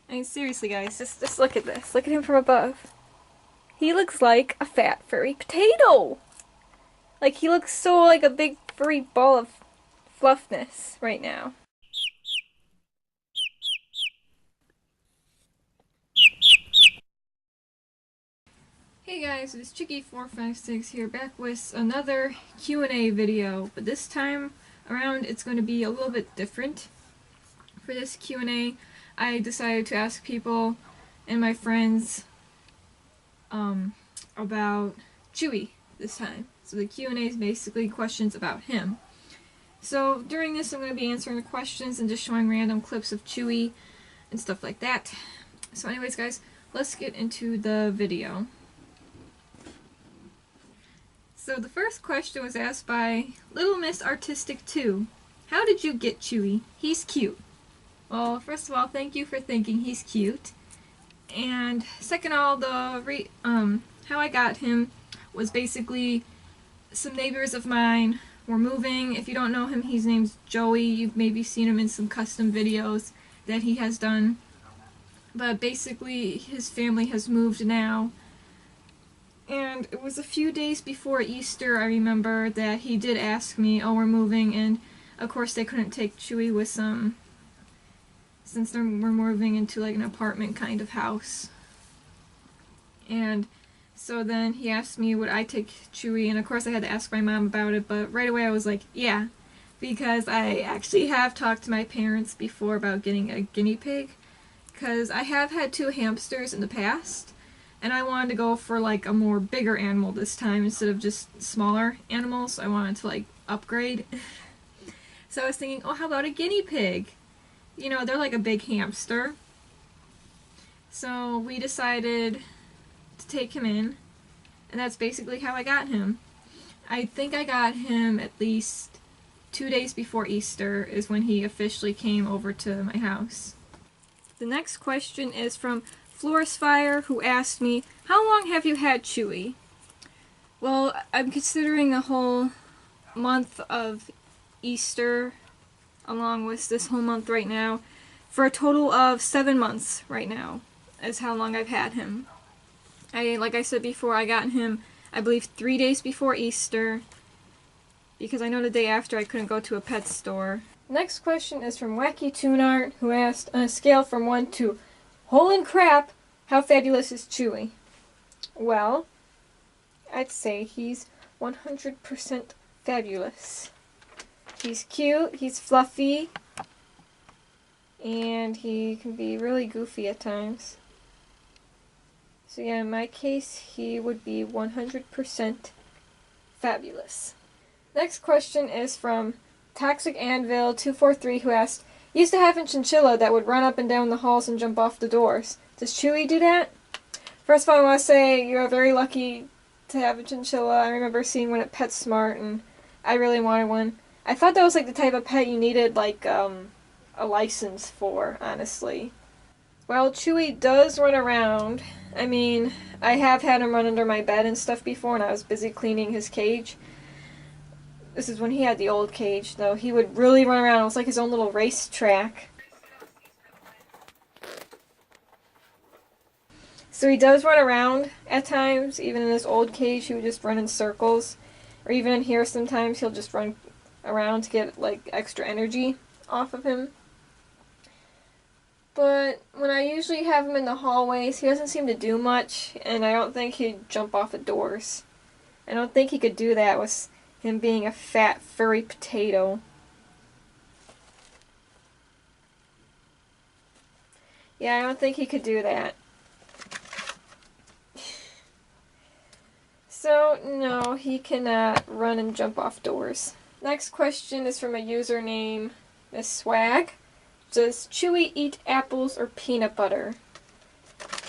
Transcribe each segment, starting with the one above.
I mean, seriously, guys, just look at this. Look at him from above. He looks like a fat, furry potato. Like, he looks so like a big, furry ball of fluffness right now. Hey guys, it's Chicky456 here, back with another Q&A video, but this time around it's going to be a little bit different. For this Q&A, I decided to ask people and my friends about Chewy this time. So the Q&A is basically questions about him. So during this I'm going to be answering the questions and just showing random clips of Chewy and stuff like that. So anyways guys, let's get into the video. So the first question was asked by Little Miss Artistic 2. How did you get Chewy? He's cute. Well, first of all, thank you for thinking he's cute. And second of all, how I got him was basically some neighbors of mine were moving. If you don't know him, his name's Joey. You've maybe seen him in some custom videos that he has done. But basically, his family has moved now. And it was a few days before Easter, I remember, that he did ask me, oh, we're moving, and of course they couldn't take Chewy with them, since we're moving into like an apartment kind of house. And so then he asked me would I take Chewy, and of course I had to ask my mom about it, but right away I was like, yeah, because I actually have talked to my parents before about getting a guinea pig, because I have had 2 hamsters in the past, and I wanted to go for like a more bigger animal this time instead of just smaller animals. I wanted to like upgrade. So I was thinking, oh, how about a guinea pig? You know, they're like a big hamster. So we decided to take him in, and that's basically how I got him. I think I got him at least 2 days before Easter is when he officially came over to my house. The next question is from Florisfire, who asked me, how long have you had Chewy? Well, I'm considering the whole month of Easter, along with this whole month right now, for a total of 7 months right now, is how long I've had him. Like I said before, I got him, I believe, 3 days before Easter, because I know the day after I couldn't go to a pet store. Next question is from Wacky Toon Art, who asked, on a scale from 1 to holy crap, how fabulous is Chewy? Well, I'd say he's 100% fabulous. He's cute, he's fluffy, and he can be really goofy at times. So yeah, in my case, he would be 100% fabulous. Next question is from Toxic Anvil 243, who asked, used to have a chinchilla that would run up and down the halls and jump off the doors. Does Chewy do that? First of all, I want to say you're very lucky to have a chinchilla. I remember seeing one at PetSmart, and I really wanted one. I thought that was like the type of pet you needed like a license for, honestly. Well, Chewy does run around. I mean, I have had him run under my bed and stuff before, and I was busy cleaning his cage. This is when he had the old cage, though. He would really run around. It was like his own little race track. So he does run around at times. Even in this old cage, he would just run in circles. Or even in here, sometimes he'll just run around to get like extra energy off of him. But when I usually have him in the hallways, he doesn't seem to do much, and I don't think he'd jump off of doors. I don't think he could do that with him being a fat, furry potato. Yeah, I don't think he could do that. So, no, he cannot run and jump off doors. Next question is from a username, Miss Swag. Does Chewy eat apples or peanut butter?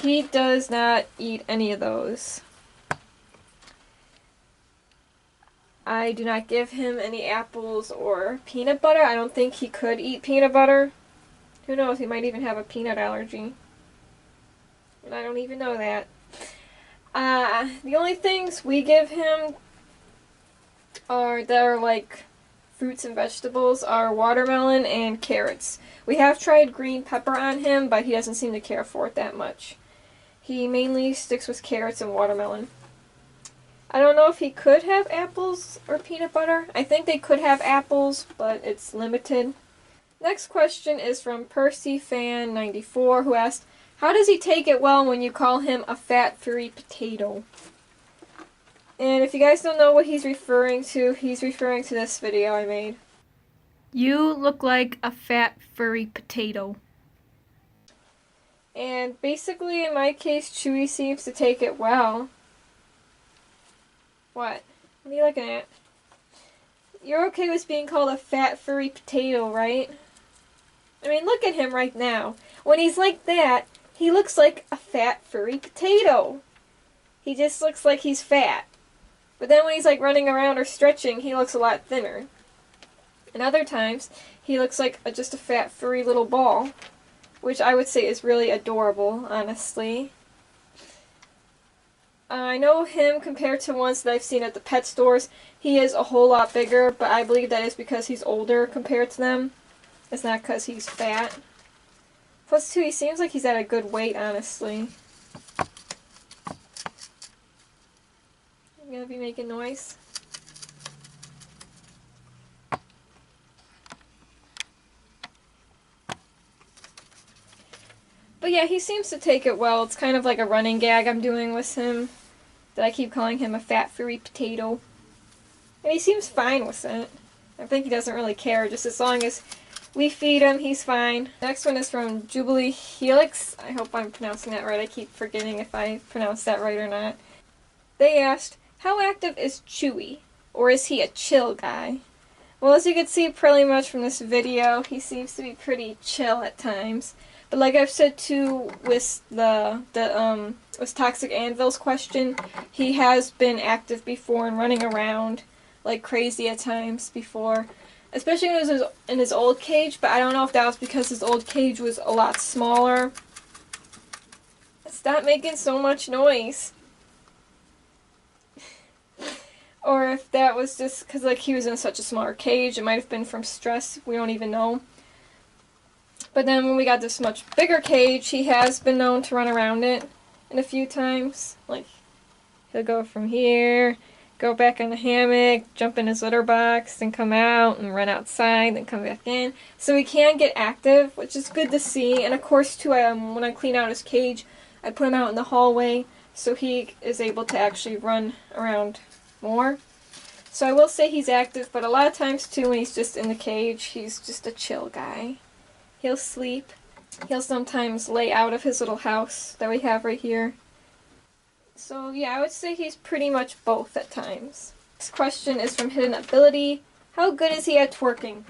He does not eat any of those. I do not give him any apples or peanut butter. I don't think he could eat peanut butter. Who knows, he might even have a peanut allergy. And I don't even know that. The only things we give him that are like fruits and vegetables are watermelon and carrots. We have tried green pepper on him, but he doesn't seem to care for it that much. He mainly sticks with carrots and watermelon. I don't know if he could have apples or peanut butter. I think they could have apples, but it's limited. Next question is from PercyFan94, who asked, how does he take it well when you call him a fat furry potato? And if you guys don't know what he's referring to this video I made. You look like a fat furry potato. And basically, in my case, Chewy seems to take it well. What? What are you looking at? You're okay with being called a fat furry potato, right? I mean, look at him right now. When he's like that, he looks like a fat furry potato. He just looks like he's fat. But then when he's like running around or stretching, he looks a lot thinner. And other times, he looks like just a fat furry little ball, which I would say is really adorable, honestly. I know him compared to ones that I've seen at the pet stores. He is a whole lot bigger, but I believe that is because he's older compared to them. It's not because he's fat. Plus, too, he seems like he's at a good weight, honestly. You gonna be making noise? But yeah, he seems to take it well. It's kind of like a running gag I'm doing with him, that I keep calling him a fat furry potato. And he seems fine with it. I think he doesn't really care, just as long as we feed him, he's fine. Next one is from Jubilee Helix. I hope I'm pronouncing that right. I keep forgetting if I pronounce that right or not. They asked, how active is Chewy? Or is he a chill guy? Well, as you can see pretty much from this video, he seems to be pretty chill at times. But like I've said too with with Toxic Anvil's question, he has been active before and running around like crazy at times before. Especially when he was in his old cage, but I don't know if that was because his old cage was a lot smaller. Stop making so much noise. Or if that was just because like he was in such a smaller cage, it might have been from stress, we don't even know. But then when we got this much bigger cage, he has been known to run around it a few times. Like, he'll go from here, go back in the hammock, jump in his litter box, then come out and run outside, then come back in. So he can get active, which is good to see. And of course, too, when I clean out his cage, I put him out in the hallway so he is able to actually run around more. So I will say he's active, but a lot of times, too, when he's just in the cage, he's just a chill guy. He'll sleep. He'll sometimes lay out of his little house that we have right here. So yeah, I would say he's pretty much both at times. This question is from Hidden Ability. How good is he at twerking?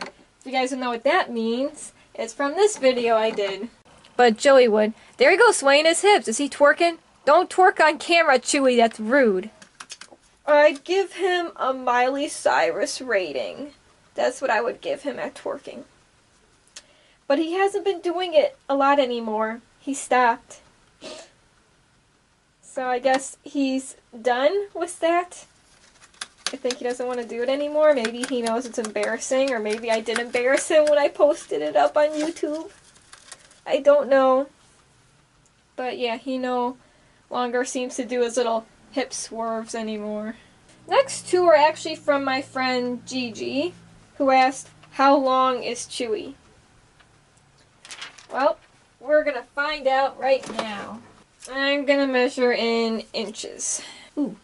If you guys don't know what that means, it's from this video I did. But Joey would. There he goes, swaying his hips. Is he twerking? Don't twerk on camera, Chewy. That's rude. I'd give him a Miley Cyrus rating. That's what I would give him at twerking. But he hasn't been doing it a lot anymore. He stopped. So I guess he's done with that. I think he doesn't want to do it anymore. Maybe he knows it's embarrassing, or maybe I did embarrass him when I posted it up on YouTube. I don't know. But yeah, he no longer seems to do his little hip swerves anymore. Next two are actually from my friend Gigi, who asked, how long is Chewy? Well, we're going to find out right now. I'm going to measure in inches. Ooh.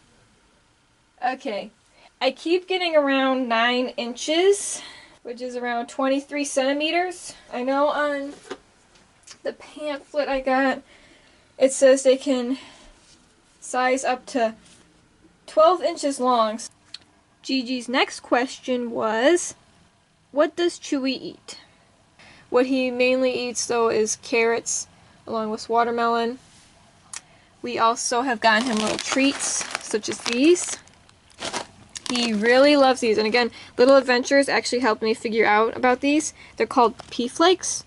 Okay. I keep getting around 9 inches, which is around 23 centimeters. I know on the pamphlet I got, it says they can size up to 12 inches long. Gigi's next question was, what does Chewy eat? What he mainly eats, though, is carrots, along with watermelon. We also have gotten him little treats, such as these. He really loves these. And again, Little Adventures actually helped me figure out about these. They're called pea flakes.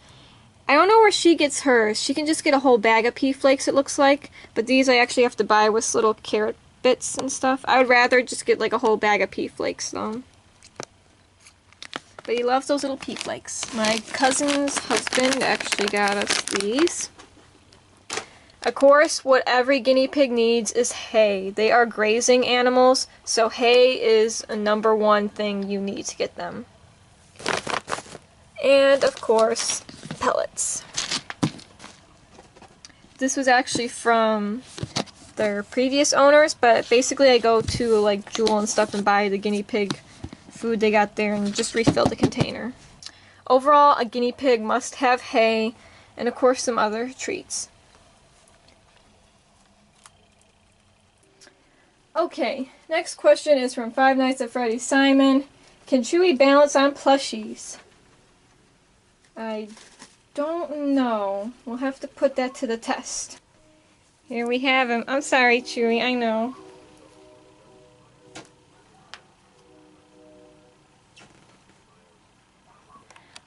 I don't know where she gets hers. She can just get a whole bag of pea flakes, it looks like. But these I actually have to buy with little carrot bits and stuff. I would rather just get like a whole bag of pea flakes, though. But he loves those little pea flakes. My cousin's husband actually got us these. Of course, what every guinea pig needs is hay. They are grazing animals, so hay is a #1 thing you need to get them. And, of course, pellets. This was actually from their previous owners, but basically I go to like Jewel and stuff and buy the guinea pig food they got there and just refill the container. Overall, a guinea pig must have hay and of course some other treats. Okay, next question is from Five Nights at Freddy's Simon. Can Chewy balance on plushies? I don't know. We'll have to put that to the test. Here we have him. I'm sorry, Chewy, I know.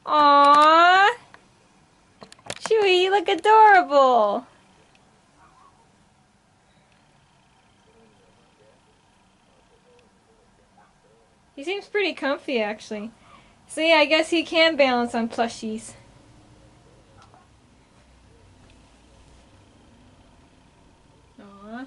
Aww! Chewy, you look adorable! He seems pretty comfy, actually. So yeah, I guess he can balance on plushies. Aww.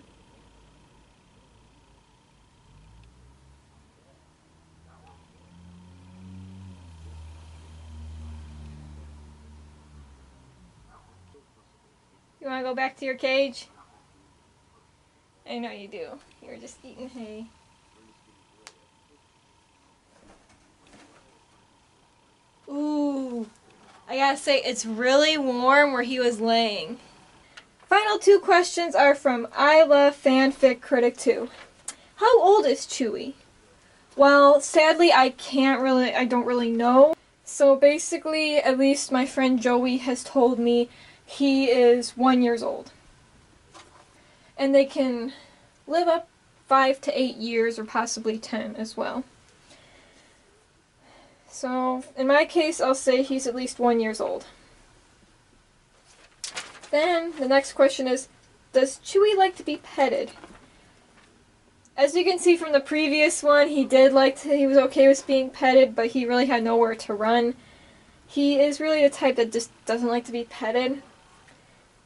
You want to go back to your cage? I know you do. You were just eating hay. Ooh, I gotta say, it's really warm where he was laying. Final 2 questions are from I Love Fanfic Critic 2. How old is Chewy? Well, sadly, I don't really know. So basically, at least my friend Joey has told me he is 1 year old. And they can live up 5 to 8 years or possibly 10 as well. So, in my case, I'll say he's at least 1 year old. Then, the next question is, does Chewy like to be petted? As you can see from the previous one, he was okay with being petted, but he really had nowhere to run. He is really the type that just doesn't like to be petted.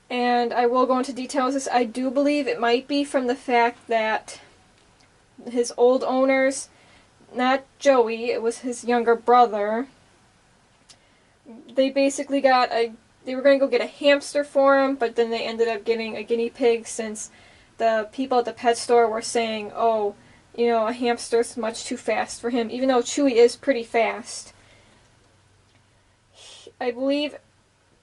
And I will go into details this. I do believe it might be from the fact that his old owners, not Joey, it was his younger brother, they basically they were going to go get a hamster for him, but then they ended up getting a guinea pig since the people at the pet store were saying, oh, you know, a hamster's much too fast for him, even though Chewy is pretty fast. I believe,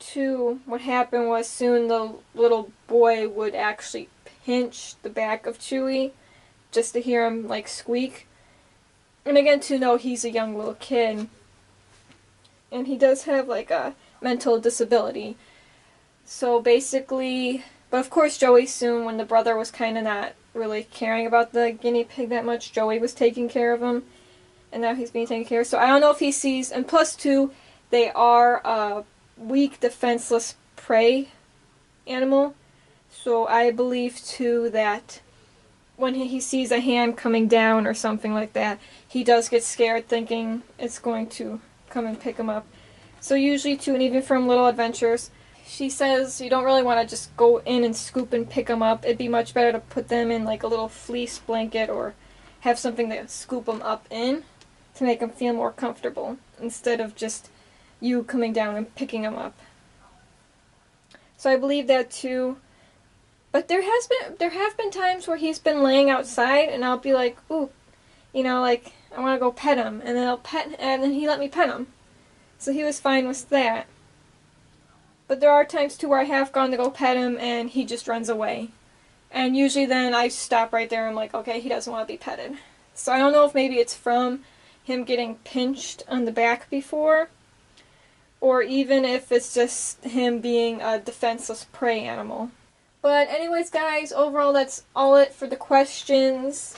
too, what happened was soon the little boy would actually pinch the back of Chewy just to hear him, like, squeak. And again, to know he's a young little kid. And he does have, like, a mental disability. So basically, but of course Joey soon, when the brother was kind of not really caring about the guinea pig that much, Joey was taking care of him. And now he's being taken care of. So I don't know if he sees, and plus too, they are a weak, defenseless prey animal. So I believe too that when he sees a hand coming down or something like that, he does get scared thinking it's going to come and pick him up. So usually too, and even from Little Adventures, she says you don't really want to just go in and scoop and pick them up. It'd be much better to put them in like a little fleece blanket or have something to scoop them up in to make them feel more comfortable instead of just you coming down and picking them up. So I believe that too. But there have been times where he's been laying outside and I'll be like, ooh, you know, like I want to go pet him, and then he let me pet him. So he was fine with that. But there are times too where I have gone to go pet him and he just runs away. And usually then I stop right there and I'm like, okay, he doesn't want to be petted. So I don't know if maybe it's from him getting pinched on the back before, or even if it's just him being a defenseless prey animal. But anyways, guys, overall that's all it for the questions.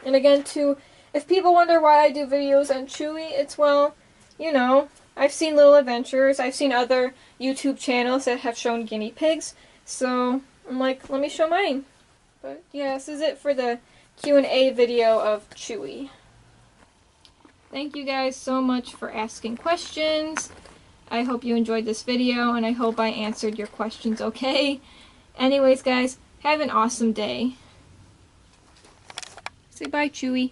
And again, too, if people wonder why I do videos on Chewy, it's, well, you know, I've seen Little Adventures, I've seen other YouTube channels that have shown guinea pigs, so I'm like, let me show mine. But yeah, this is it for the Q&A video of Chewy. Thank you guys so much for asking questions. I hope you enjoyed this video, and I hope I answered your questions okay. Anyways, guys, have an awesome day. Say bye, Chewy.